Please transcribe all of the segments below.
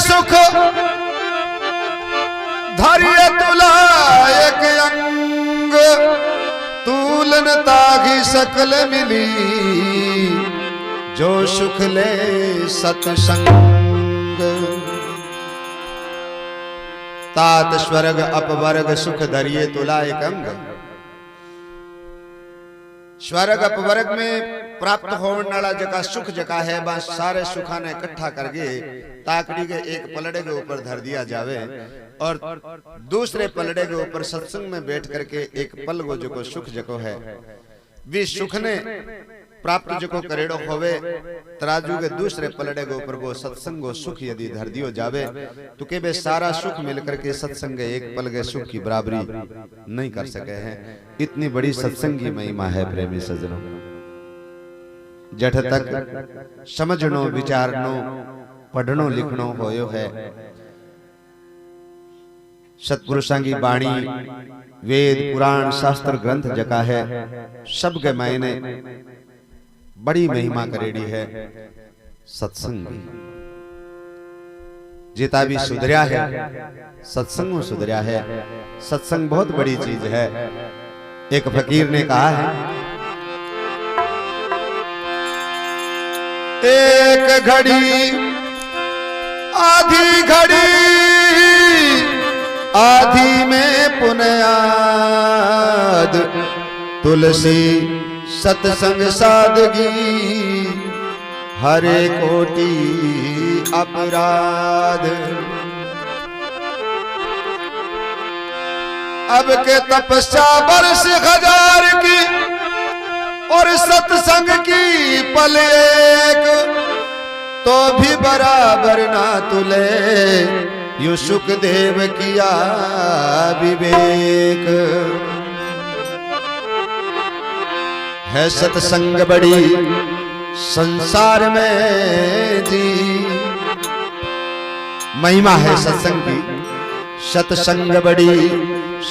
सुख धैर्य तुला एक अंग तूलन तागी सकल मिली जो सुख ले सत्संग तात स्वर्ग अपवर्ग सुख धरिए तुला एक अंग। स्वर्ग अपवर्ग में प्राप्त होने वाला जका सुख जका है बस सारे सुखा ने इकट्ठा करके ताकड़ी के एक पलड़े के ऊपर धर दिया जावे और दूसरे पलड़े के ऊपर सत्संग में बैठ करके एक पल गो जो सुख जको है वे सुख ने प्राप्त जको करेड़ो होवे तराजू के दूसरे पलड़े के ऊपर वो सत्संग को सुख यदि धर दियो जावे तो के बे सारा सुख मिलकर के सत्संग एक पल के सुख की बराबरी नहीं कर सके हैं। इतनी बड़ी सत्संग की महिमा है प्रेमी सज्जनों। जठ तक समझनो विचारनो पढ़नो लिखनो होयो है सतपुरुषां की बाणी वेद पुराण शास्त्र ग्रंथ जका है सब के मायने बड़ी महिमा करेड़ी है सत्संग। जिता भी सुधरिया है सत्संग सुधरिया है। सत्संग बहुत बड़ी चीज है। एक फकीर ने कहा है एक घड़ी आधी में पुनयाद तुलसी सत्संग सादगी हरे कोटि अपराध। अब के तपस्या वर्ष 1000 की और सत्संग की पल एक तो भी बराबर ना तुले यू सुखदेव किया विवेक। है सत्संग बड़ी संसार में जी महिमा है सत्संग की। सत्संग बड़ी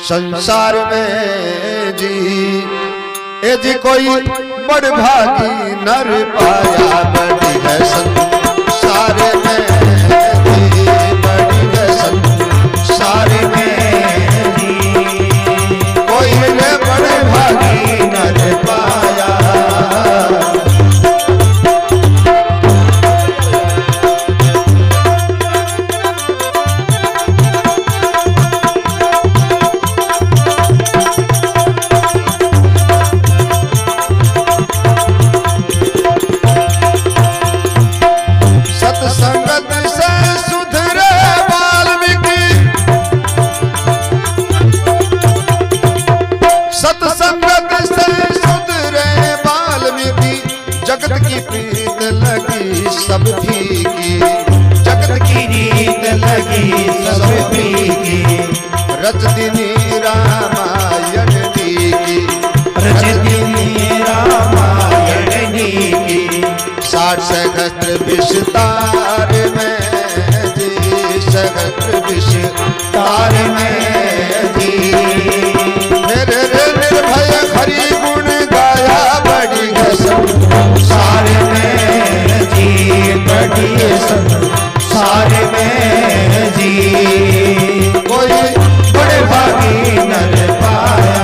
संसार में जी ए जी कोई बड़ भागी नर पाया बड़ी है संसार में जी बड़ी है संसार में जी कोई ने बड़े भागी नर पाया। सब फीकी जगत की रीत लगी सब फीकी रजदिनी रामायण की रजदिनी रामायण की 60 सहस्त्र विस्तार में जी सहस्त्र विस्तार में जी मेरे निर्भय हरि गुण गाया बड़ी संसार में बड़ी संसार में जी कोई बड़े भागी नर पाया।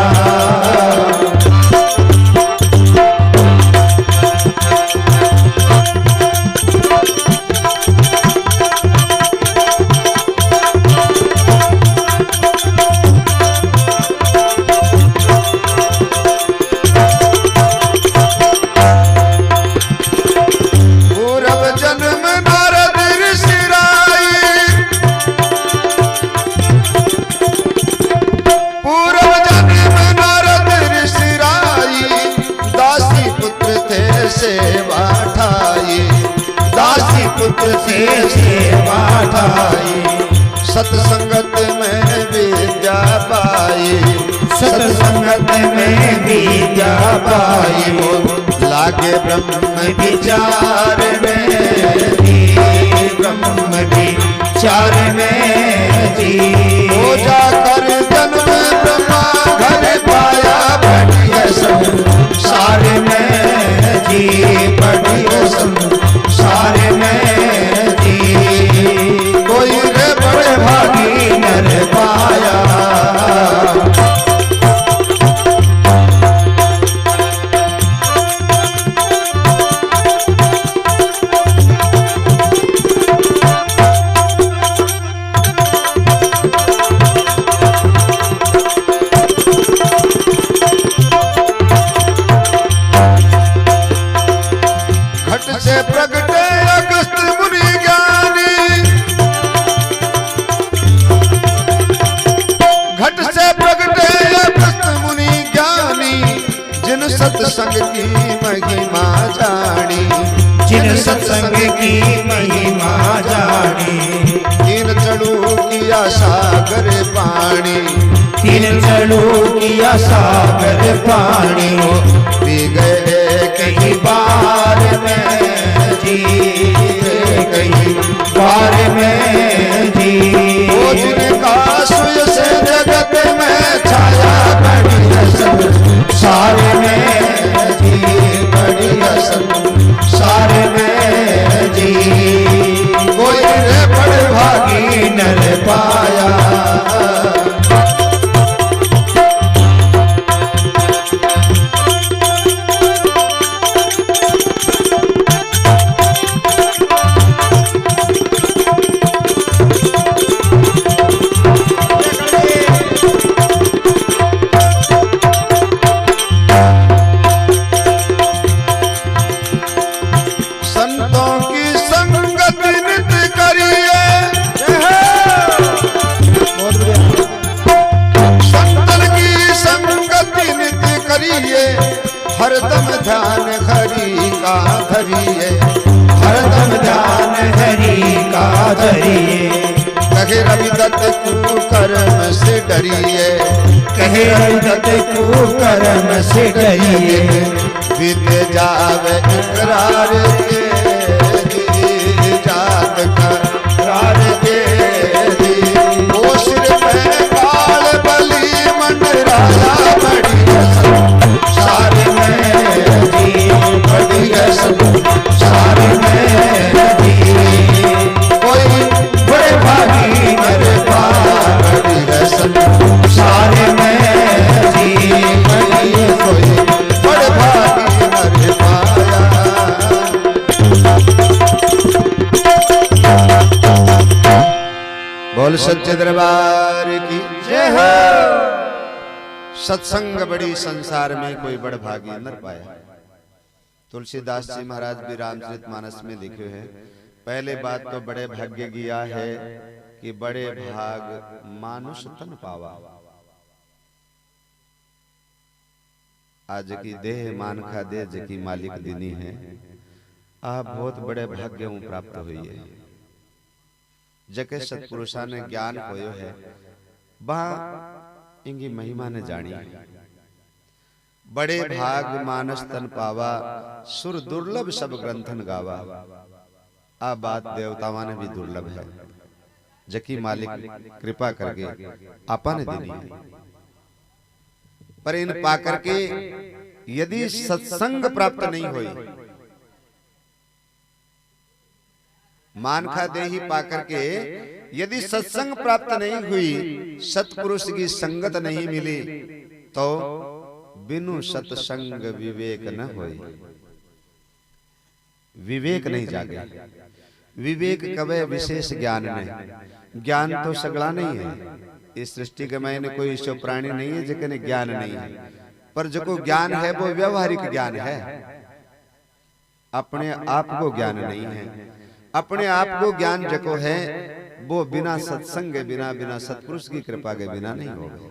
सेवा ठाई सत्संगत में विद्या पाई सत्संगत में विद्या पाई लागे ब्रह्म विचार में ब्रह्म विचार में जी हो जाकर जन्म ब्रह्मा घर पाया बढ़िया संसार में जी बढ़िया संसार में जी जिन सत्संग की महिमा जानी, जिन सत्संग की महिमा जानी, तीन चढ़ू किया सागर पानी, तीन चढ़ू किया सागर पानी, पी गए कहीं बार में जी, कहीं बार में जी। वो जिनका सुय से जगत में छाया बड़ी असल सारे में जी, बड़ी असल सारे में जी, कोई रे बड़े भागी नर पाया। संतों की संगत नित करिए, संतन की संगत नित करिए, हरदम ध्यान हरि का धरिए, हरदम ध्यान हरि का धरिए, कहे रविदत्त कुकर्म से डरिए, कहे रविदत्त कुकर्म से डरिए, बीते जावे इकरार के जात करार के वो सिर पे काल बली मंडराया बड़ी सारे में जी, बड़ी सारे में जी, कोई बड़े भागी नर पाया। बड़ी सारे में जी, कोई बड़े भागी नर पाया। बोल सच्चे दरबार की जय हो। सत्संग बड़ी संसार में कोई बड़ भागी नर पाया। तुलसीदास जी महाराज भी रामचरितमानस में लिखे हैं, पहले बात तो बड़े भाग्य किया है कि बड़े भाग मानुष तन पावा। आज की देह मान खा दे जकी मालिक दिनी है, आप बहुत बड़े भाग्य प्राप्त हुई है। जके सत्पुरुषा ने ज्ञान होयो है, वहां इनकी महिमा ने जानी। बड़े भाग मानस तन पावा, सुर दुर्लभ सब ग्रंथन गावा। आ बात देवतावां ने भी दुर्लभ है, जकी मालिक कृपा करके आपा ने देनी है। पर इन पाकर के यदि सत्संग प्राप्त नहीं हुई, मानखा देही पाकर के यदि सत्संग प्राप्त नहीं हुई, सत्पुरुष की संगत नहीं मिली, तो बिनु सत्संग विवेक न होई। विवेक नहीं जागे। विवेक कवे विशेष ज्ञान में। ज्ञान तो सगड़ा नहीं है, इस सृष्टि के मैंने कोई ईश्वर प्राणी नहीं है जिसके ज्ञान नहीं है। पर जो ज्ञान है वो व्यवहारिक ज्ञान है, अपने आप को ज्ञान नहीं है। अपने आप को ज्ञान जको है वो बिना सत्संग बिना सत्पुरुष की कृपा के बिना नहीं होगा।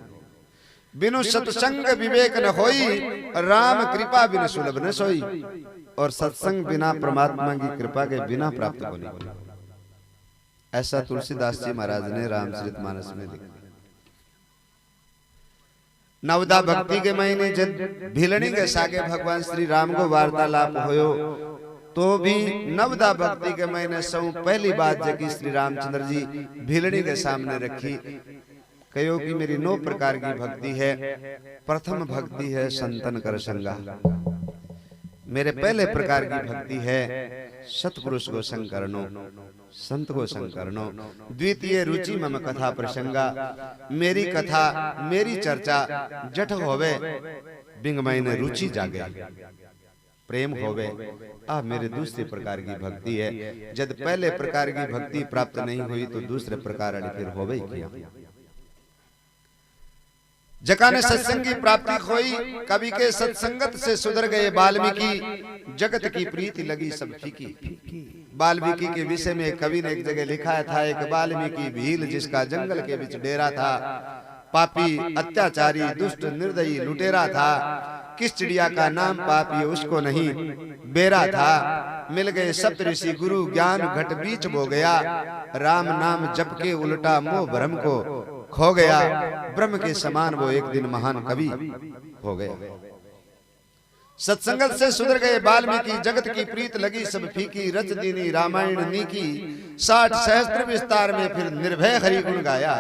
बिनु सत्संग विवेक न होई, राम कृपा बिन सुलभ न सोई। और सत्संग बिना परमात्मा की कृपा के बिना प्राप्त होने। ऐसा तुलसीदास जी महाराज ने रामचरितमानस में लिखा। नवदा भक्ति के महीने जब भिलनी के सागे भगवान श्री राम को वार्तालाप होयो, तो भी नवदा भक्ति के महीने सौ पहली बात जबकि श्री रामचंद्र जी भिलनी के सामने रखी, कहो कि मेरी 9 प्रकार की भक्ति है। प्रथम भक्ति है संतन कर संगा, मेरे पहले प्रकार की भक्ति है सतपुरुष को संग करनो, संत को संग करनो। द्वितीय रुचि मम कथा प्रसंगा, मेरी कथा मेरी चर्चा जठ होवे, बिंग महीने रुचि जागे, प्रेम होवे। आ मेरे दूसरे प्रकार की भक्ति है। जब पहले प्रकार की भक्ति प्राप्त नहीं हुई तो दूसरे प्रकार फिर होवे ही किया। जका ने सत्संग की प्राप्ति खोई, कवि के सत्संगत से सुधर गए वाल्मीकि, जगत की प्रीति लगी सब फीकी। वाल्मीकि के विषय में कवि ने एक जगह लिखा था, एक वाल्मीकि भील जिसका जंगल के बीच डेरा था, पापी अत्याचारी दुष्ट निर्दयी लुटेरा था, किस चिड़िया का नाम पाप ये उसको नहीं। बेरा था मिल गए सप्त ऋषि गुरु, ज्ञान घट बीच बो गया। राम नाम जप के उल्टा मोह भ्रम को खो गया। ब्रह्म के समान वो एक दिन महान कवि हो गया। सत्संगत से सुधर गए वाल्मीकि, जगत की प्रीत लगी सब फीकी। रच दीनी रामायण नीकी, 60 सहस्त्र विस्तार में फिर निर्भय हरि गुण गाया।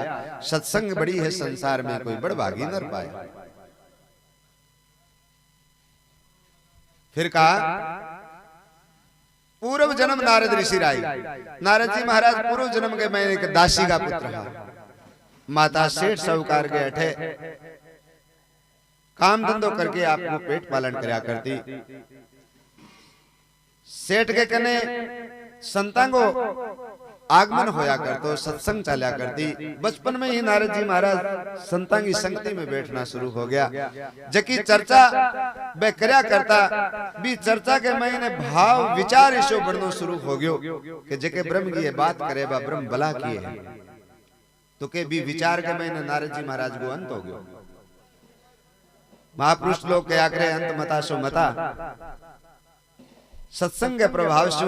सत्संग बड़ी है संसार में, कोई बड़भागी नर पाया। फिर कहा पूर्व जन्म नारद ऋषि राय। नारद जी महाराज पूर्व जन्म के मैं एक दासी का पुत्र था। माता सेठ साहूकार के अठे काम धंधो करके आपको पेट पालन करया करती। सेठ के कने संतांगो आगमन होया करतो, सत्संग चल्या करती। बचपन में ही नारद जी महाराज संतांगी संगति में बैठना शुरू हो गया। जकी चर्चा वे करया करता, भी चर्चा के महीने भाव विचार इसो बढ़नो शुरू हो गयो कि जके ब्रह्म की ये बात करे बा ब्रह्म भला किए है। तो के भी विचार के महीने नारद जी महाराज को अंत हो गयो। महापुरुष लोग क्या करे, अंत मता सो मता। सत्संग के प्रभाव से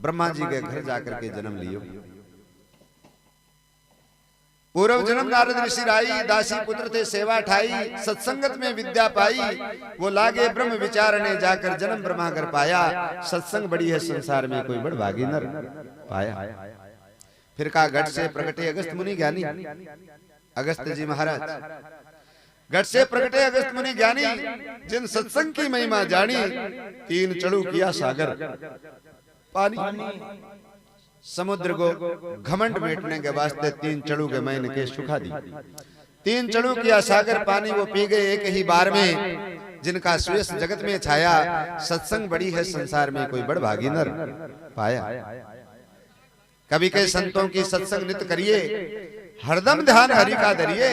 ब्रह्मा जी के घर जाकर के जन्म लियो। पूर्व जन्म नारद ऋषि राई, दासी पुत्र थे सेवा ठाई। सत्संगत में विद्या पाई, वो लागे ब्रह्म विचारने, जाकर जन्म ब्रह्मा घर पाया। सत्संग बड़ी है संसार में, कोई बड़भागी नर पाया। फिर कहा घट से प्रकटे अगस्त मुनि ज्ञानी। अगस्त जी महाराज घट से प्रकटे अगस्त मुनि ज्ञानी, जिन सत्संग की महिमा जानी। 3 चढ़ू किया सागर पानी। समुद्र को घमंड मेटने के वास्ते 3 चढ़ू के महीने के सुखा दी। 3 चढ़ू किया सागर पानी, वो पी गए एक ही बार में। जिनका सुयश जगत में छाया। सत्संग बड़ी है संसार में, कोई बड़भागी नर पाया। कभी के संतों की सत्संग नित करिए, हरदम ध्यान हरि का धरिए।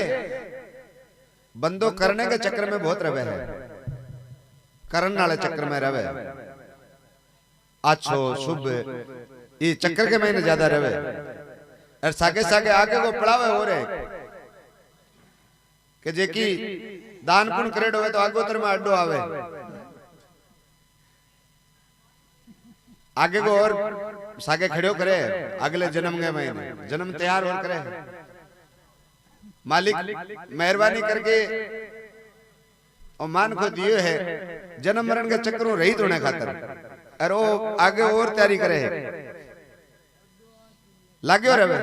बंदो करने के चक्कर में बहुत रवे है, करण वाले चक्कर में रवे। अच्छो शुभ ये चक्कर के महीने ज्यादा रवे। और सागे सागे आगे को पड़ावे हो रहे कि जेकी दान पुण्य करेड होवे तो आगोतर में अड्डो आवे। आगे को और सागे खड़ो करे अगले जन्म के महीने, जन्म तैयार और करे। मालिक मेहरबानी करके और मान को दिए है जन्म मरण के चक्करों रही होने खातर, और वो आगे और तैयारी करे है। लाग्यो रवे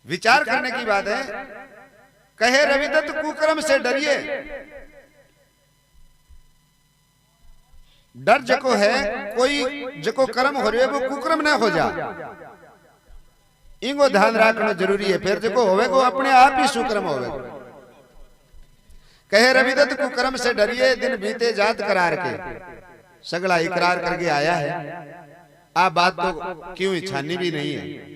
विचार करने की बात है। कहे रविदत्त कुकर्म से डरिए। डर जको है, कोई जको कर्म हो रहे वो कुकर्म न हो जा, इनको ध्यान रखना जरूरी है। फिर जको होवे को अपने आप ही सुकर्म होवे। कहे रविदत्त कुकर्म से डरिए, दिन बीते जात करार के। सगला इकरार करके आया है, आप बात तो क्यों छानी भी नहीं है।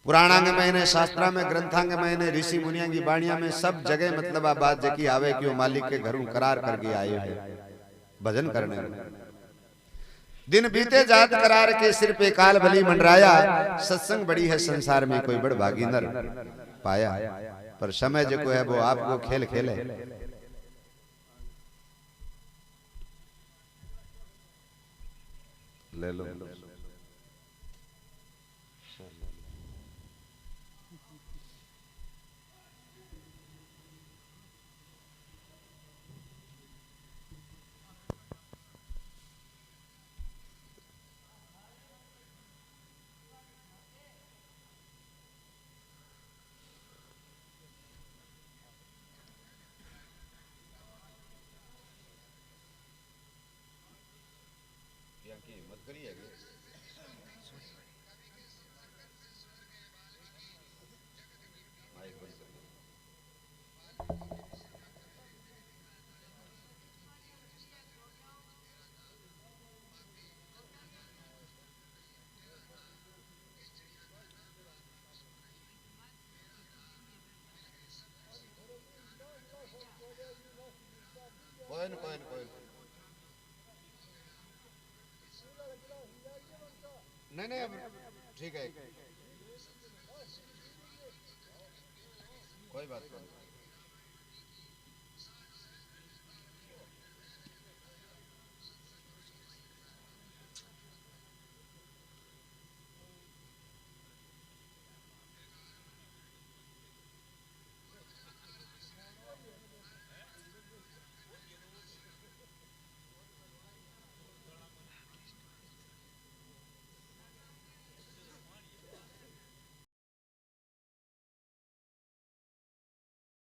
पुराणांग महीने, शास्त्रांग में, ग्रंथांग महीने, ऋषि मुनिया की बाणिया में सब जगह मतलब आप बात जकी आवे कि वो मालिक के घरों करार करके आए हैं भजन करने। दिन बीते जात करार के, सिर पे काल बली मंडराया। सत्संग बड़ी है संसार में, कोई बड़भागी नर पाया। पर समय जो है वो आपको खेल खेले। ले लो मत करिए। ठीक है, कोई बात नहीं।